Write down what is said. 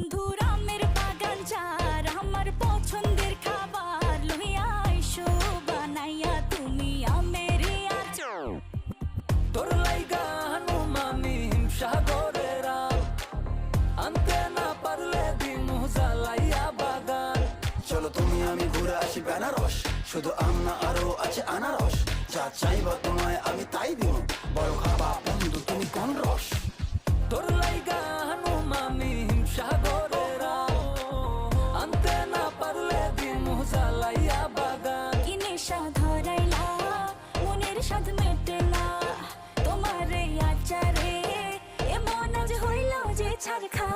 বন্ধুর আমের বাগান চার আমার পছন্দের খাবার লইয়া আইসো বানাইয়া তুমি আমের আচার। তোর লাইগা হানুমানি হিমসা করে রাম, আনতে না পারলে দিমু জ্বালাইয়া বাগান। চলো তুমি আমি ঘুরে আসি বেনারস, শুধু আম না আরো আছে আনারস। যা চাইবা তোমায় আমি তাই দিব, বড় খাবা বন্ধু তুমি কোন রস। তোর লাইগা হানুমানি হিমসা করে রাম, আনতে না পারলে দিমু জ্বালাইয়া বাগান। কি নেশা ধরাইলা মনের স্বাদ মেটে না তোমার এই আচারে, এমন আজ হইল যে ছাড় খা।